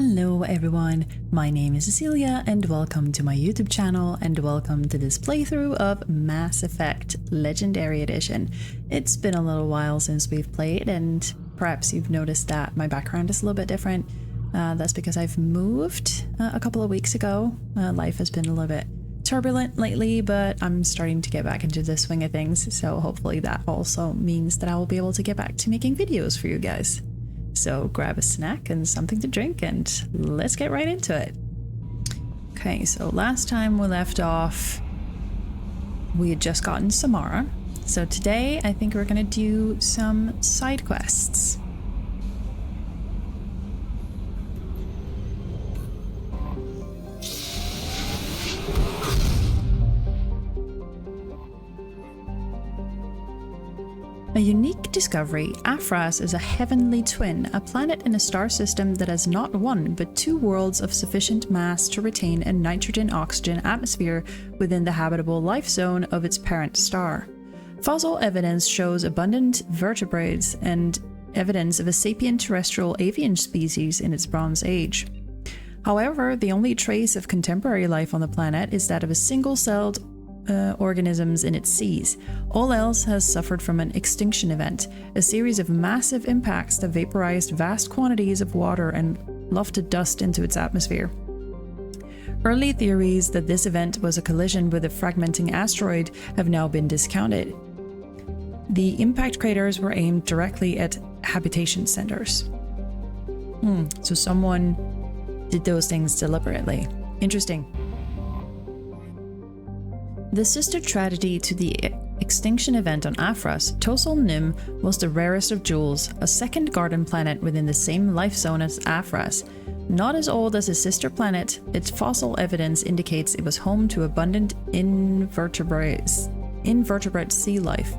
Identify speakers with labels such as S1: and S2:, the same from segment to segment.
S1: Hello everyone, my name is Cecilia and welcome to my YouTube channel and welcome to this playthrough of Mass Effect Legendary Edition. It's been a little while since we've played and perhaps you've noticed that my background is a little bit different. That's because I've moved a couple of weeks ago. Life has been a little bit turbulent lately, but I'm starting to get back into the swing of things, so hopefully that also means that I will be able to get back to making videos for you guys. So grab a snack and something to drink and let's get right into it. Okay, so last time we left off, we had just gotten Samara. So today I think we're gonna do some side quests. A unique discovery, Afras is a heavenly twin, a planet in a star system that has not one but two worlds of sufficient mass to retain a nitrogen-oxygen atmosphere within the habitable life zone of its parent star. Fossil evidence shows abundant vertebrates and evidence of a sapient terrestrial avian species in its Bronze Age. However, the only trace of contemporary life on the planet is that of a single-celled organisms in its seas. All else has suffered from an extinction event, a series of massive impacts that vaporized vast quantities of water and lofted dust into its atmosphere. Early theories that this event was a collision with a fragmenting asteroid have now been discounted. The impact craters were aimed directly at habitation centers. So someone did those things deliberately. Interesting. The sister tragedy to the extinction event on Afras, Tosol Nim, was the rarest of jewels, a second garden planet within the same life zone as Afras. Not as old as its sister planet, its fossil evidence indicates it was home to abundant invertebrate sea life.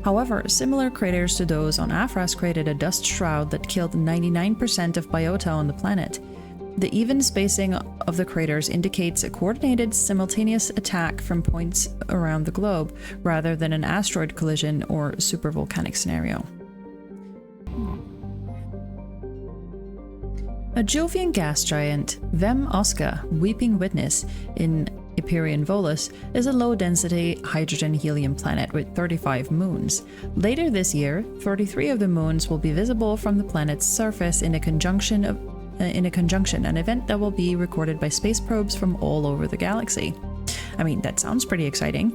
S1: However, similar craters to those on Afras created a dust shroud that killed 99% of biota on the planet. The even spacing of the craters indicates a coordinated, simultaneous attack from points around the globe, rather than an asteroid collision or supervolcanic scenario. A Jovian gas giant, Vem Osca, Weeping Witness, in Hyperion Volus, is a low-density hydrogen-helium planet with 35 moons. Later this year, 33 of the moons will be visible from the planet's surface in a conjunction, an event that will be recorded by space probes from all over the galaxy. I mean, that sounds pretty exciting.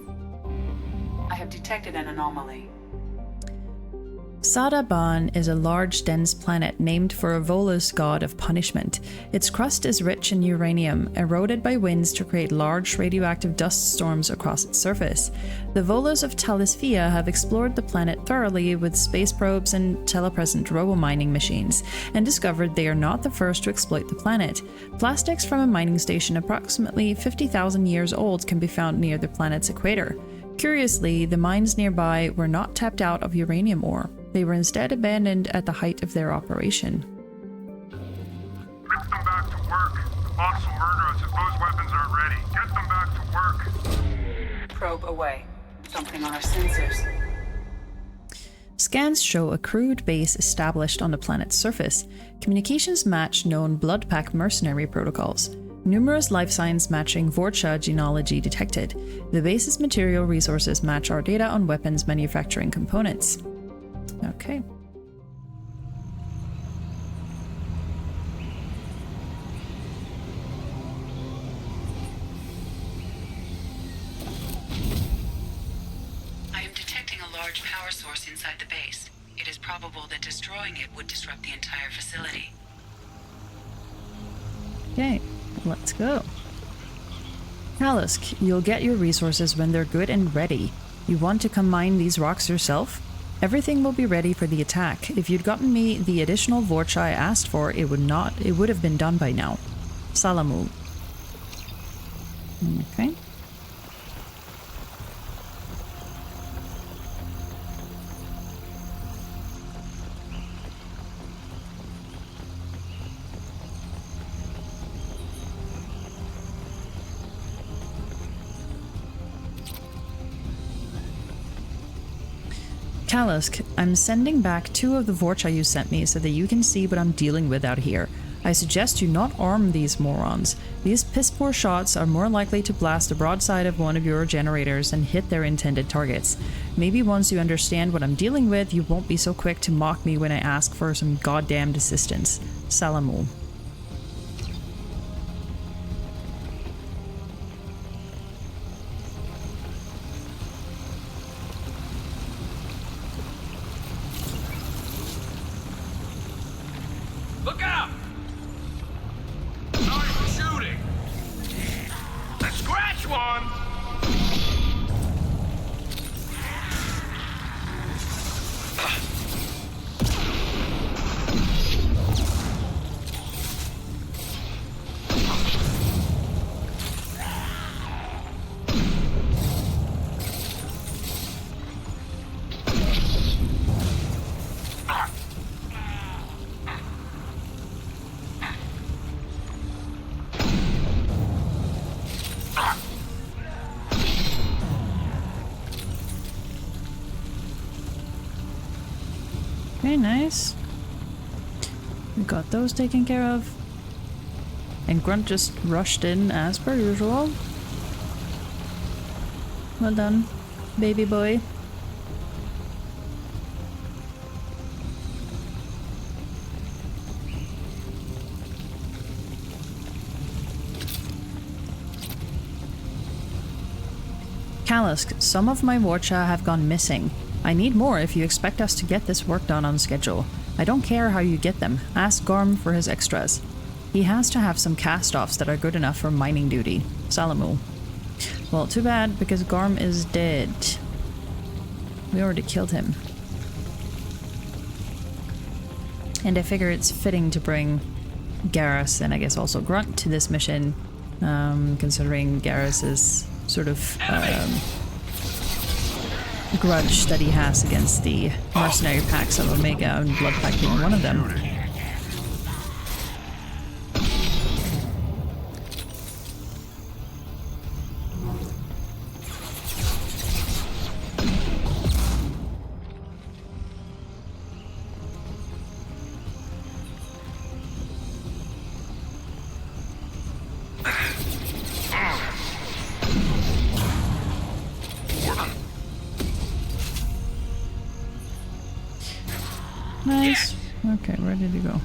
S2: I have detected an anomaly.
S1: Sadaban is a large, dense planet named for a Volus god of punishment. Its crust is rich in uranium, eroded by winds to create large radioactive dust storms across its surface. The Volus of Talisphia have explored the planet thoroughly with space probes and telepresent robo-mining machines, and discovered they are not the first to exploit the planet. Plastics from a mining station approximately 50,000 years old can be found near the planet's equator. Curiously, the mines nearby were not tapped out of uranium ore. They were instead abandoned at the height of their operation.
S3: Get them back to work. The boss will murder us if those weapons aren't ready. Get them back to work.
S2: Probe away. Something on our sensors.
S1: Scans show a crude base established on the planet's surface. Communications match known Bloodpack mercenary protocols. Numerous life signs matching Vorcha genealogy detected. The base's material resources match our data on weapons manufacturing components. Okay.
S2: I am detecting a large power source inside the base. It is probable that destroying it would disrupt the entire facility.
S1: Okay, let's go. Talisk, you'll get your resources when they're good and ready. You want to come mine these rocks yourself? Everything will be ready for the attack. If you'd gotten me the additional Vorcha I asked for, it would have been done by now. Salamul. Okay. Talisk, I'm sending back 2 of the Vorcha you sent me so that you can see what I'm dealing with out here. I suggest you not arm these morons. These piss-poor shots are more likely to blast the broadside of one of your generators and hit their intended targets. Maybe once you understand what I'm dealing with, you won't be so quick to mock me when I ask for some goddamned assistance. Salamu.
S4: Look out! Sorry for shooting. Let's scratch one.
S1: Okay, nice. We got those taken care of. And Grunt just rushed in as per usual. Well done, baby boy. Kalisk, some of my Warcha have gone missing. I need more if you expect us to get this work done on schedule. I don't care how you get them. Ask Garm for his extras. He has to have some cast-offs that are good enough for mining duty. Salamu. Well, too bad, because Garm is dead. We already killed him. And I figure it's fitting to bring Garrus and I guess also Grunt to this mission, considering Garrus's sort of grudge that he has against the mercenary packs of Omega, and Bloodpack being one of them. Nice. Okay, where did he go?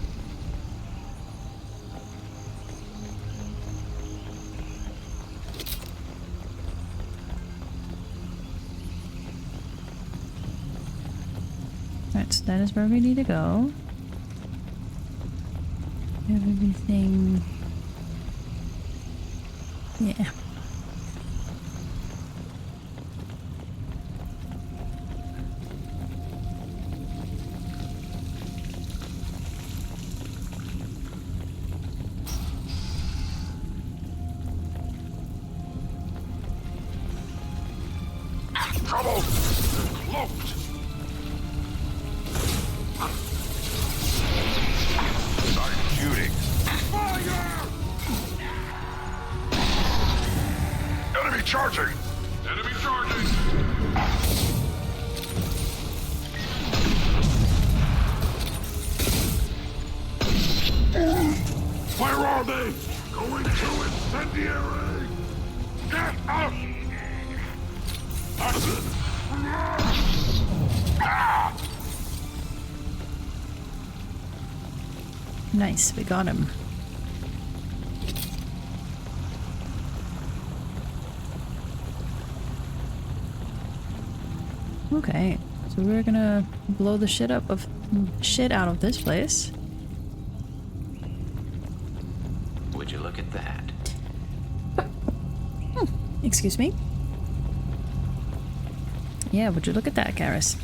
S1: Right, so that is where we need to go. Everything. Yeah.
S4: Trouble! Cloaked! Start shooting. Fire! Enemy charging! Enemy charging! Where are they? Going to incendiary! Get up!
S1: Nice, we got him. Okay, so we're gonna blow the shit out of this place.
S5: Would you look at that?
S1: Excuse me? Yeah, would you look at that, Garrus?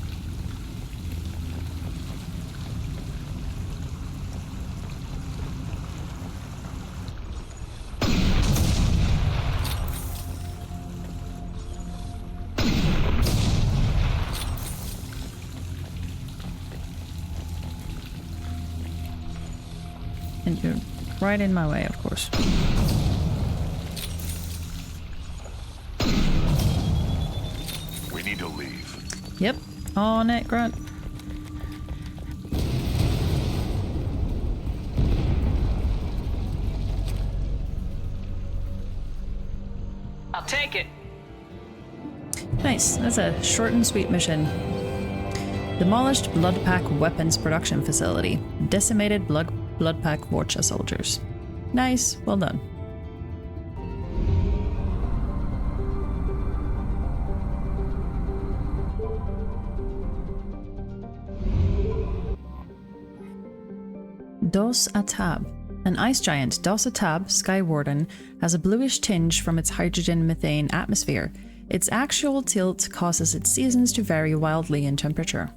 S1: And you're right in my way, of course.
S4: We need to leave.
S1: Yep, on it, Grunt.
S6: I'll take it.
S1: Nice. That's a short and sweet mission. Demolished Bloodpack Weapons Production Facility. Decimated Bloodpack Vorcha soldiers. Nice. Well done. Dos Atab. An ice giant, Dos Atab, Sky Warden, has a bluish tinge from its hydrogen-methane atmosphere. Its axial tilt causes its seasons to vary wildly in temperature.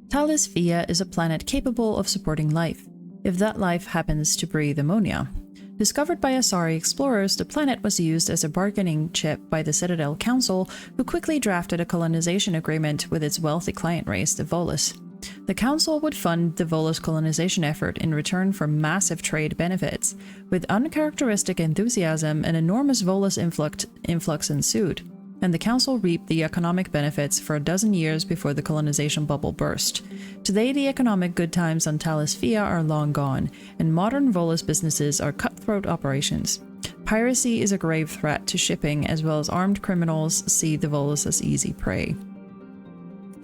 S1: Talis Via is a planet capable of supporting life, if that life happens to breathe ammonia. Discovered by Asari explorers, the planet was used as a bargaining chip by the Citadel Council, who quickly drafted a colonization agreement with its wealthy client race, the Volus. The Council would fund the Volus colonization effort in return for massive trade benefits. With uncharacteristic enthusiasm, an enormous Volus influx ensued, and the Council reaped the economic benefits for a dozen years before the colonization bubble burst. Today, the economic good times on Talis Via are long gone, and modern Volus businesses are cutthroat operations. Piracy is a grave threat to shipping, as well as armed criminals see the Volus as easy prey.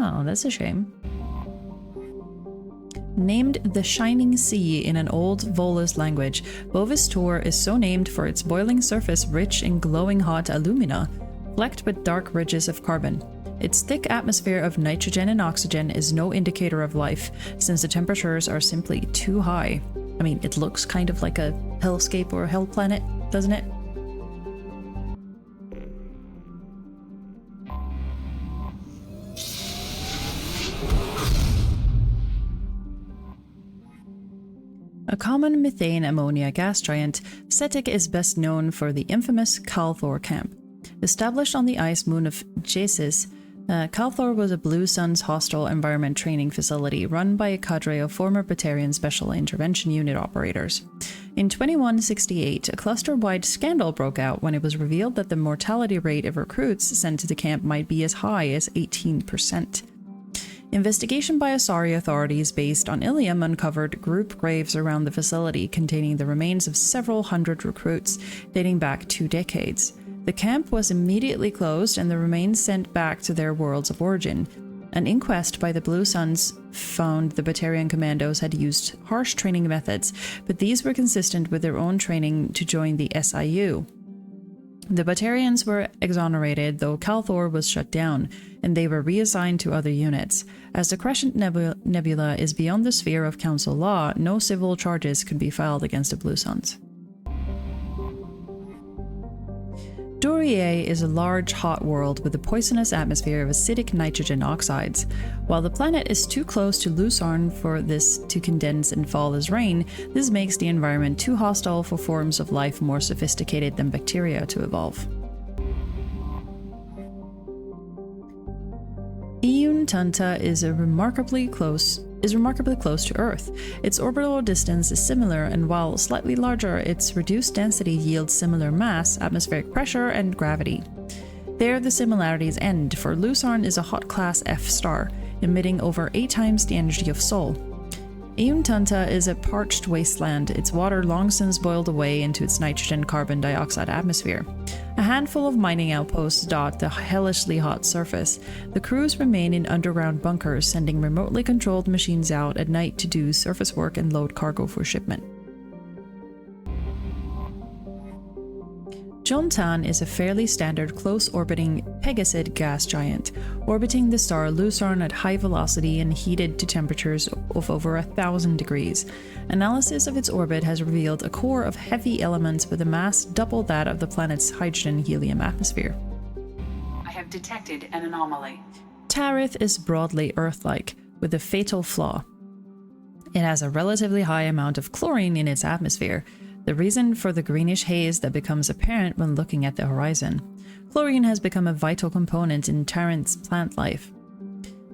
S1: Oh, that's a shame. Named the Shining Sea in an old Volus language, Bovis Tor is so named for its boiling surface rich in glowing hot alumina, flecked with dark ridges of carbon. Its thick atmosphere of nitrogen and oxygen is no indicator of life, since the temperatures are simply too high. I mean, it looks kind of like a hellscape or a hell planet, doesn't it? A common methane ammonia gas giant, Setic is best known for the infamous Kalthor camp. Established on the ice moon of Jasis, Kalthor was a Blue Suns hostile environment training facility run by a cadre of former Batarian Special Intervention Unit operators. In 2168, a cluster-wide scandal broke out when it was revealed that the mortality rate of recruits sent to the camp might be as high as 18%. Investigation by Asari authorities based on Ilium uncovered group graves around the facility containing the remains of several hundred recruits dating back 2 decades. The camp was immediately closed and the remains sent back to their worlds of origin. An inquest by the Blue Suns found the Batarian commandos had used harsh training methods, but these were consistent with their own training to join the SIU. The Batarians were exonerated, though Kalthor was shut down, and they were reassigned to other units. As the Crescent Nebula is beyond the sphere of Council law, no civil charges could be filed against the Blue Suns. Dorier is a large, hot world with a poisonous atmosphere of acidic nitrogen oxides. While the planet is too close to Lusarn for this to condense and fall as rain, this makes the environment too hostile for forms of life more sophisticated than bacteria to evolve. Iyun Tanta is remarkably close to Earth. Its orbital distance is similar, and while slightly larger, its reduced density yields similar mass, atmospheric pressure, and gravity. There the similarities end, for Lusarn is a hot class F star, emitting over 8 times the energy of Sol. Iyun Tanta is a parched wasteland, its water long since boiled away into its nitrogen carbon dioxide atmosphere. A handful of mining outposts dot the hellishly hot surface. The crews remain in underground bunkers, sending remotely controlled machines out at night to do surface work and load cargo for shipment. Jontan is a fairly standard close-orbiting Pegasid gas giant, orbiting the star Lusarn at high velocity and heated to temperatures of over 1,000 degrees. Analysis of its orbit has revealed a core of heavy elements with a mass double that of the planet's hydrogen-helium atmosphere.
S2: I have detected an anomaly.
S1: Tarith is broadly Earth-like, with a fatal flaw. It has a relatively high amount of chlorine in its atmosphere, the reason for the greenish haze that becomes apparent when looking at the horizon. Chlorine has become a vital component in Tarith's plant life.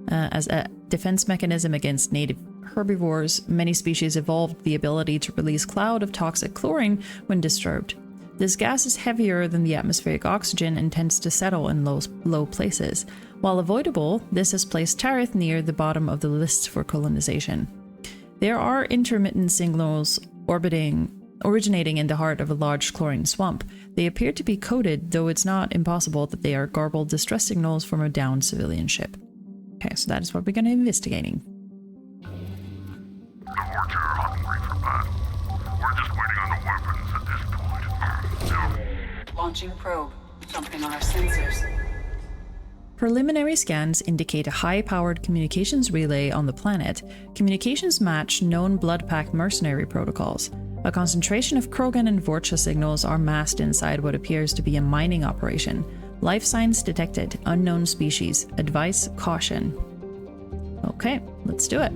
S1: As a defense mechanism against native herbivores, many species evolved the ability to release cloud of toxic chlorine when disturbed. This gas is heavier than the atmospheric oxygen and tends to settle in low places. While avoidable, this has placed Tarith near the bottom of the list for colonization. There are intermittent signals orbiting Originating in the heart of a large chlorine swamp, they appear to be coded, though it's not impossible that they are garbled distress signals from a downed civilian ship. Okay, so that is what we're going to be investigating.
S3: The Horcher are hungry for battle. We're just waiting on the weapons at this point. Now,
S2: Launching probe. Something on our sensors.
S1: Preliminary scans indicate a high-powered communications relay on the planet. Communications match known blood-pact mercenary protocols. A concentration of Krogan and Vorcha signals are massed inside what appears to be a mining operation. Life signs detected. Unknown species. Advice, caution. Okay, let's do it.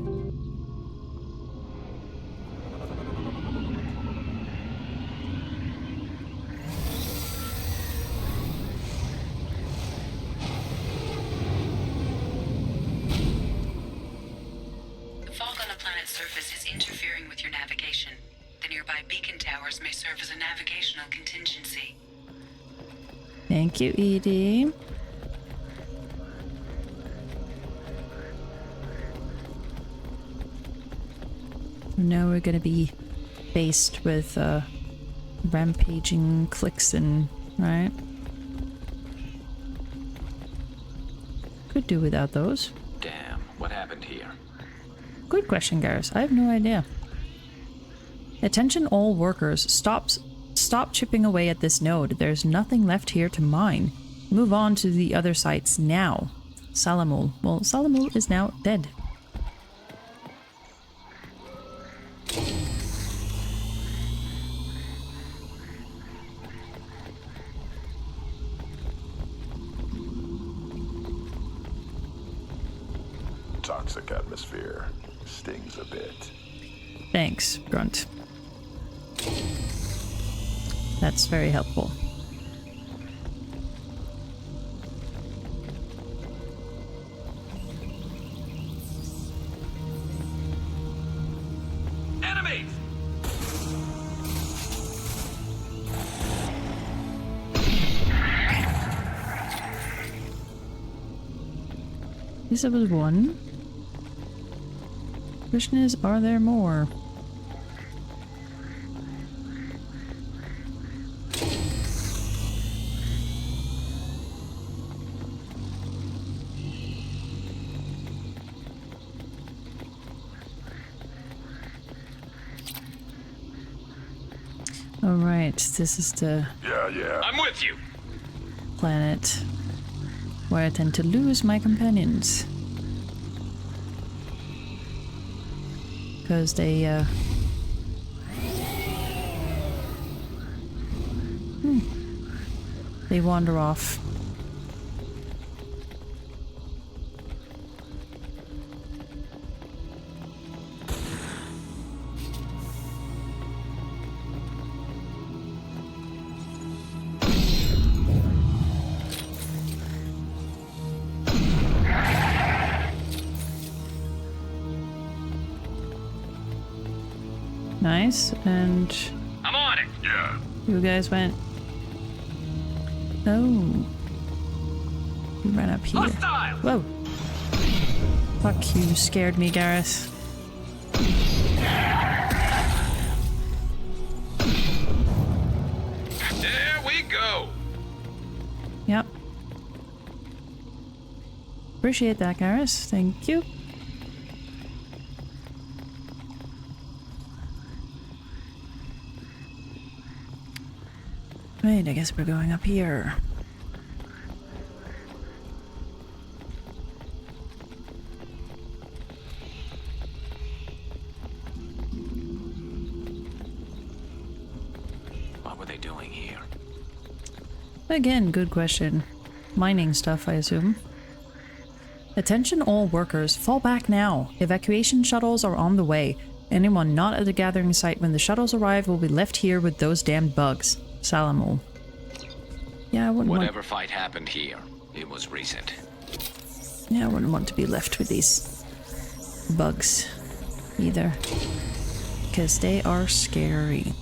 S2: The fog on the planet's surface is interfering with your navigation. The nearby beacon towers may serve as a navigational contingency.
S1: Thank you, Edie. Now we're gonna be faced with rampaging Clixon, right? Could do without those.
S5: Damn, what happened here?
S1: Good question, Garrus. I have no idea. Attention all workers. Stop chipping away at this node. There's nothing left here to mine. Move on to the other sites now. Salamul. Well, Salamul is now dead.
S4: Toxic atmosphere. Stings a bit.
S1: Thanks, Grunt. That's very helpful.
S5: Enemies!
S1: This was one. Question is, are there more? Alright, this is the
S4: Yeah.
S5: I'm with you!
S1: planet where I tend to lose my companions. Because they, they wander off. Nice, and
S5: I'm on it!
S4: Yeah.
S1: you guys went. Oh. You ran up here.
S5: Hostile!
S1: Whoa. Fuck you, scared me, Garrus.
S5: There we go!
S1: Yep. Appreciate that, Garrus. Thank you. Right, I guess we're going up here.
S5: What were they doing here?
S1: Again, good question. Mining stuff, I assume. Attention all workers, fall back now. Evacuation shuttles are on the way. Anyone not at the gathering site when the shuttles arrive will be left here with those damned bugs. Salamul. Yeah, I wouldn't
S5: Whatever fight happened here, it was recent.
S1: Yeah, I wouldn't want to be left with these bugs either. Because they are scary.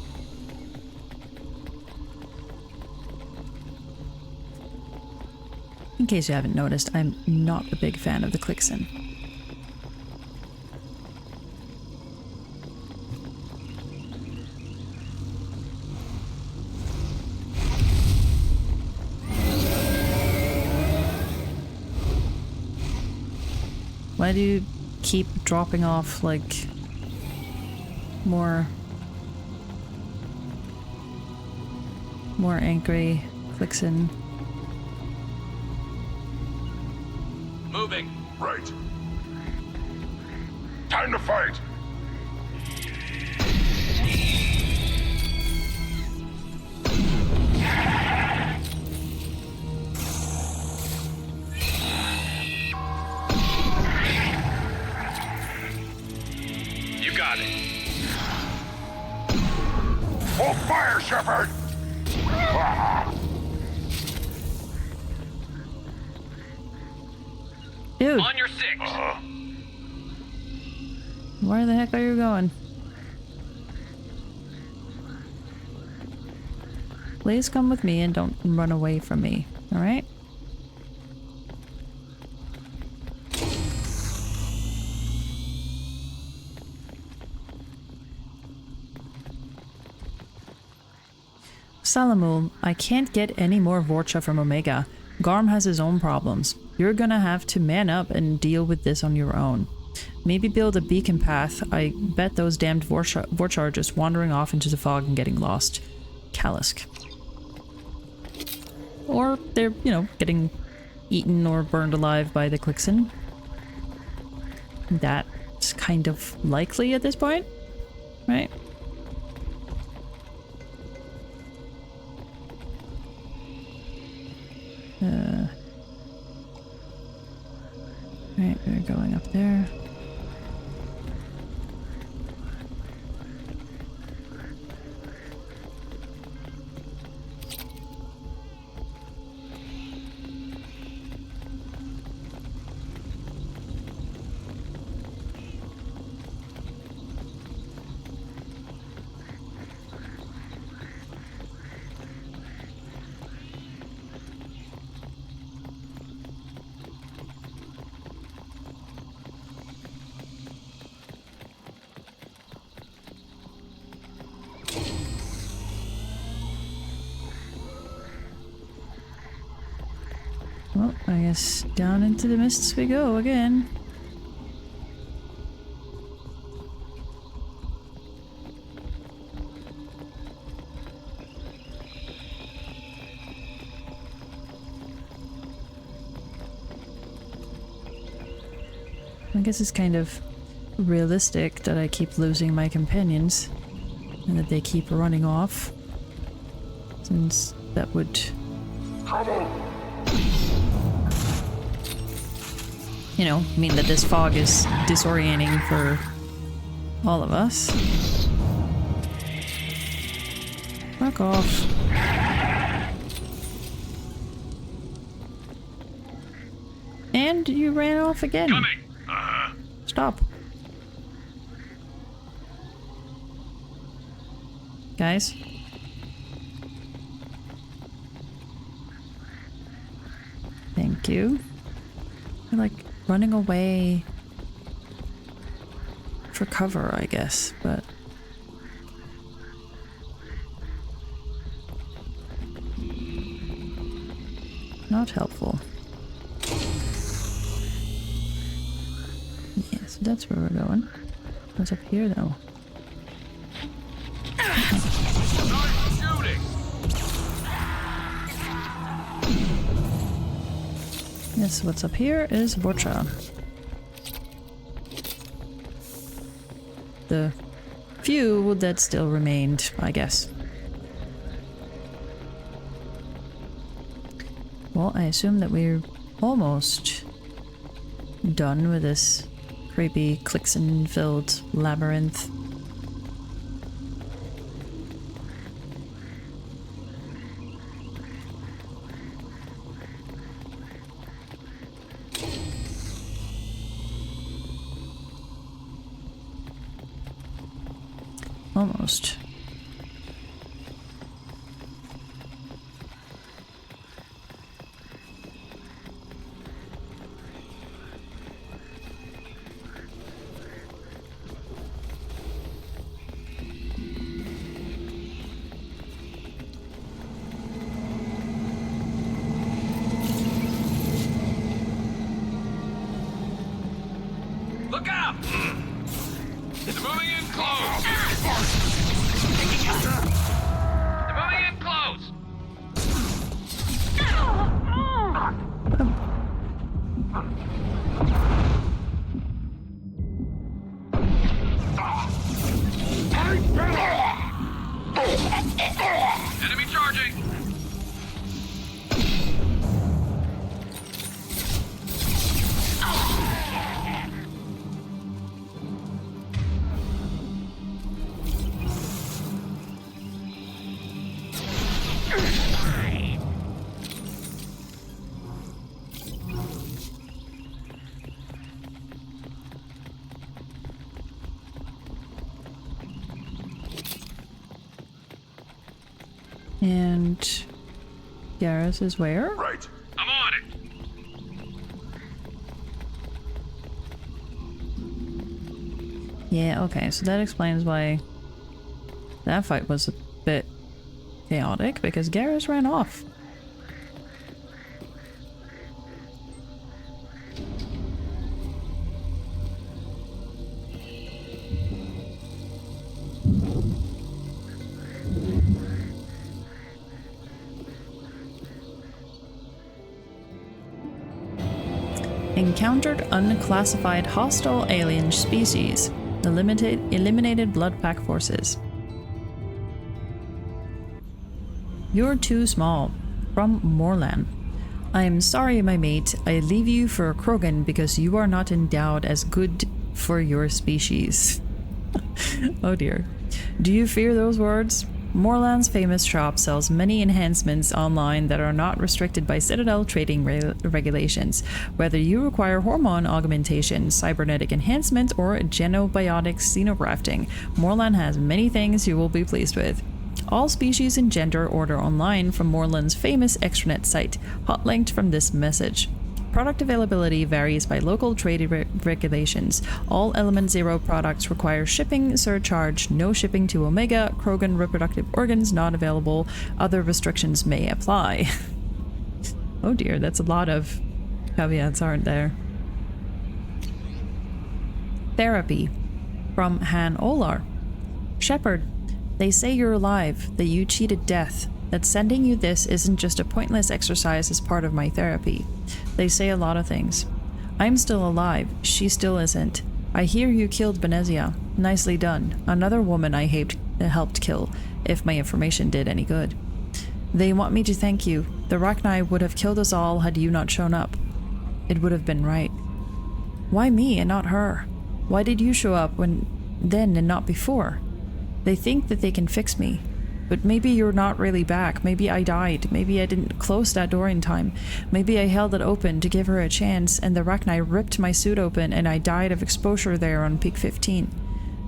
S1: In case you haven't noticed, I'm not a big fan of the Clixon. Why do you keep dropping off, like, more angry clicks in?
S5: Moving.
S4: Right. Time to fight.
S5: You got it.
S4: Full fire, Shepard!
S1: Dude,
S5: On your six.
S1: where the heck are you going? Please come with me and don't run away from me, alright? Salamul, I can't get any more Vorcha from Omega. Garm has his own problems. You're gonna have to man up and deal with this on your own. Maybe build a beacon path. I bet those damned Vorcha are just wandering off into the fog and getting lost. Kalisk. Or they're, you know, getting eaten or burned alive by the Clixen. That's kind of likely at this point, right? Right, we're going up there. Well, I guess down into the mists we go again. I guess it's kind of realistic that I keep losing my companions and that they keep running off, since that would, you know, mean that this fog is disorienting for all of us. Fuck off. And you ran off again.
S5: Coming.
S1: Stop. Guys. Thank you. You're like running away for cover, I guess, but not helpful. Yeah, so that's where we're going. What's up here, though?
S5: Nice shooting.
S1: Yes, what's up here is Vorcha. The few that still remained, I guess. Well, I assume that we're almost done with this creepy Clixen-filled labyrinth. Almost.
S5: up! They're moving in close! They're moving in close! Enemy charging!
S1: And Garrus is where?
S4: Right.
S5: I'm on it!
S1: Yeah, okay, so that explains why that fight was a bit chaotic, because Garrus ran off. Encountered unclassified hostile alien species. Eliminated blood pack forces. You're too small. From Morlan. I am sorry, my mate. I leave you for Krogan because you are not endowed as good for your species. Oh dear. Do you fear those words? Morlan's famous shop sells many enhancements online that are not restricted by Citadel trading regulations. Whether you require hormone augmentation, cybernetic enhancement, or genobiotic xenografting, Morlan has many things you will be pleased with. All species and gender order online from Morlan's famous extranet site, hot linked from this message. Product availability varies by local trade regulations. All Element Zero products require shipping surcharge, no shipping to Omega, Krogan reproductive organs not available, other restrictions may apply. Oh dear, that's a lot of caveats, aren't there? Therapy. From Han Olar. Shepard, they say you're alive, that you cheated death, that sending you this isn't just a pointless exercise as part of my therapy. They say a lot of things. I'm still alive, she still isn't. I hear you killed Benezia. Nicely done. Another woman I helped kill, if my information did any good. They want me to thank you. The Rachni would have killed us all had you not shown up. It would have been right. Why me and not her? Why did you show up then and not before? They think that they can fix me. But maybe you're not really back. Maybe I died. Maybe I didn't close that door in time. Maybe I held it open to give her a chance and the Rachni ripped my suit open and I died of exposure there on Peak 15.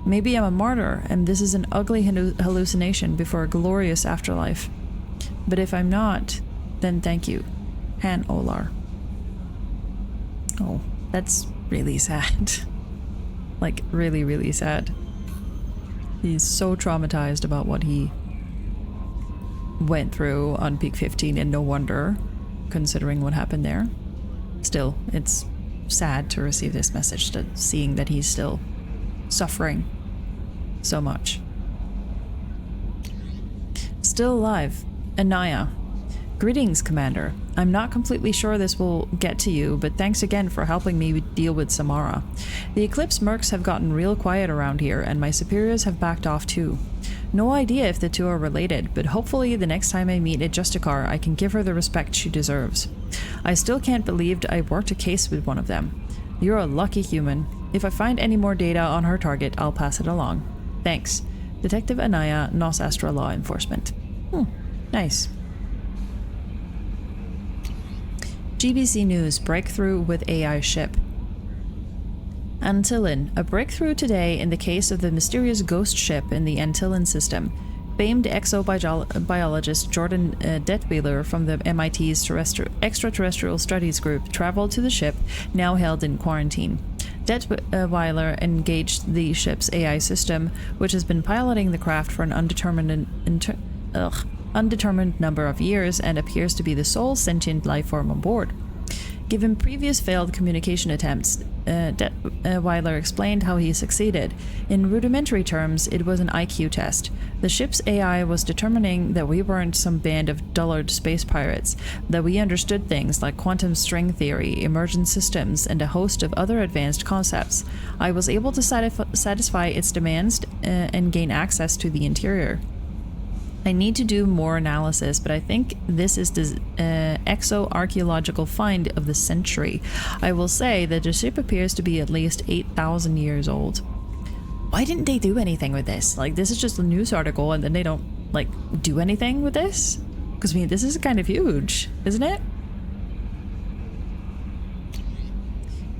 S1: Maybe I'm a martyr and this is an ugly hallucination before a glorious afterlife. But if I'm not, then thank you. Han Olar. Oh, that's really sad. Like, really, really sad. He's so traumatized about what he went through on Peak 15, and no wonder, considering what happened there. Still, it's sad to receive this message, seeing that he's still suffering so much. Still alive. Anaya. Greetings, Commander. I'm not completely sure this will get to you, but thanks again for helping me deal with Samara. The Eclipse mercs have gotten real quiet around here, and my superiors have backed off too. No idea if the two are related, but hopefully the next time I meet a Justicar, I can give her the respect she deserves. I still can't believe I worked a case with one of them. You're a lucky human. If I find any more data on her target, I'll pass it along. Thanks. Detective Anaya, Nos Astra Law Enforcement. Nice. GBC News, breakthrough with AI ship. Antillin, a breakthrough today in the case of the mysterious ghost ship in the Antillin system. Famed exobiologist Jordan Detweiler from the MIT's Extraterrestrial Studies Group traveled to the ship, now held in quarantine. Detweiler engaged the ship's AI system, which has been piloting the craft for an undetermined number of years and appears to be the sole sentient life form on board. Given previous failed communication attempts, Weiler explained how he succeeded. In rudimentary terms, it was an IQ test. The ship's AI was determining that we weren't some band of dullard space pirates, that we understood things like quantum string theory, emergent systems, and a host of other advanced concepts. I was able to satisfy its demands and gain access to the interior. I need to do more analysis, but I think this is the exo-archaeological find of the century. I will say that the ship appears to be at least 8,000 years old. Why didn't they do anything with this? Like, this is just a news article and then they don't, like, do anything with this? Because, I mean, this is kind of huge, isn't it?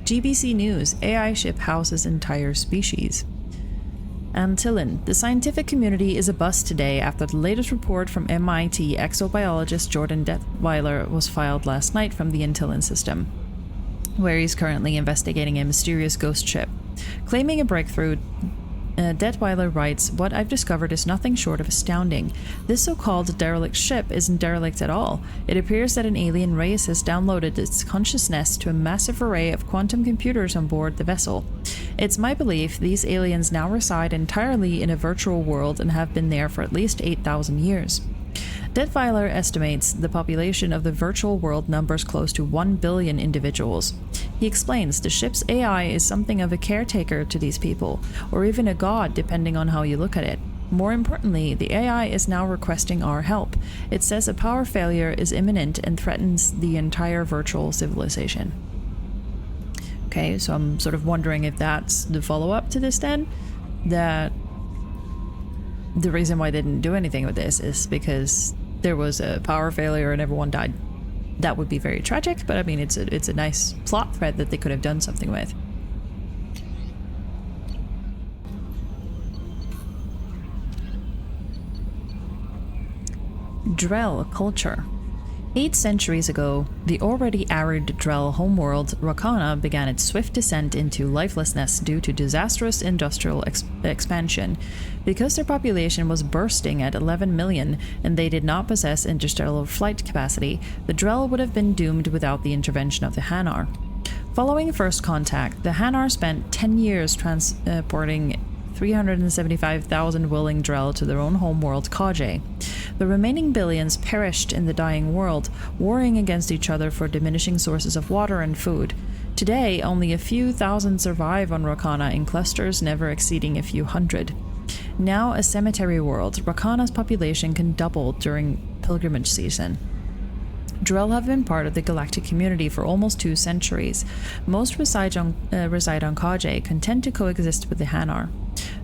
S1: GBC News, AI ship houses entire species. Antillin. The scientific community is abuzz today after the latest report from MIT exobiologist Jordan Detweiler was filed last night from the Antillin system, where he's currently investigating a mysterious ghost ship. Claiming a breakthrough, Detweiler writes, "What I've discovered is nothing short of astounding. This so-called derelict ship isn't derelict at all. It appears that an alien race has downloaded its consciousness to a massive array of quantum computers on board the vessel. It's my belief these aliens now reside entirely in a virtual world and have been there for at least 8,000 years." Detweiler estimates the population of the virtual world numbers close to 1 billion individuals. He explains the ship's AI is something of a caretaker to these people, or even a god depending on how you look at it. More importantly, the AI is now requesting our help. It says a power failure is imminent and threatens the entire virtual civilization. Okay, so I'm sort of wondering if that's the follow-up to this then? That the reason why they didn't do anything with this is because there was a power failure and everyone died. That would be very tragic, but I mean, it's a nice plot thread that they could have done something with. Drell culture. 8 centuries ago, the already arid Drell homeworld, Rakana, began its swift descent into lifelessness due to disastrous industrial expansion. Because their population was bursting at 11 million and they did not possess interstellar flight capacity, the Drell would have been doomed without the intervention of the Hanar. Following first contact, the Hanar spent 10 years transporting 375,000 willing Drell to their own homeworld, Kaje. The remaining billions perished in the dying world, warring against each other for diminishing sources of water and food. Today, only a few thousand survive on Rakana in clusters never exceeding a few hundred. Now a cemetery world, Rakana's population can double during pilgrimage season. Drell have been part of the galactic community for almost 2 centuries. Most reside on Kaje, content to coexist with the Hanar.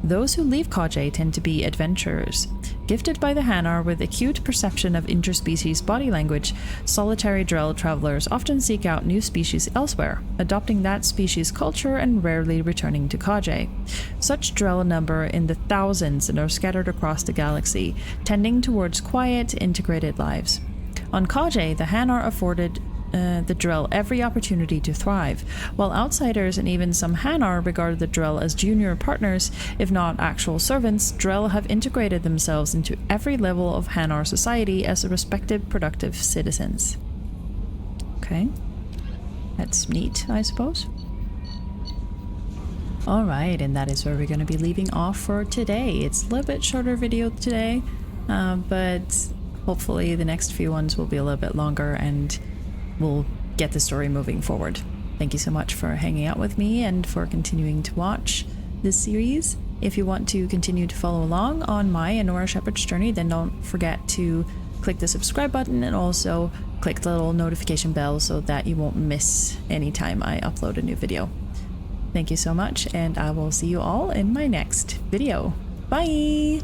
S1: Those who leave Kaje tend to be adventurers. Gifted by the Hanar with acute perception of interspecies body language, solitary Drell travelers often seek out new species elsewhere, adopting that species' culture and rarely returning to Kaje. Such Drell number in the thousands and are scattered across the galaxy, tending towards quiet, integrated lives. On Kaje, the Hanar afforded the Drell every opportunity to thrive, while outsiders and even some Hanar regard the Drell as junior partners, if not actual servants. Drell have integrated themselves into every level of Hanar society as respective productive citizens. Okay, that's neat, I suppose. Alright, and that is where we're going to be leaving off for today. It's a little bit shorter video today, but hopefully the next few ones will be a little bit longer and we'll get the story moving forward. Thank you so much for hanging out with me and for continuing to watch this series. If you want to continue to follow along on my and Nora Shepard's journey, then don't forget to click the subscribe button and also click the little notification bell so that you won't miss any time I upload a new video. Thank you so much, and I will see you all in my next video. Bye!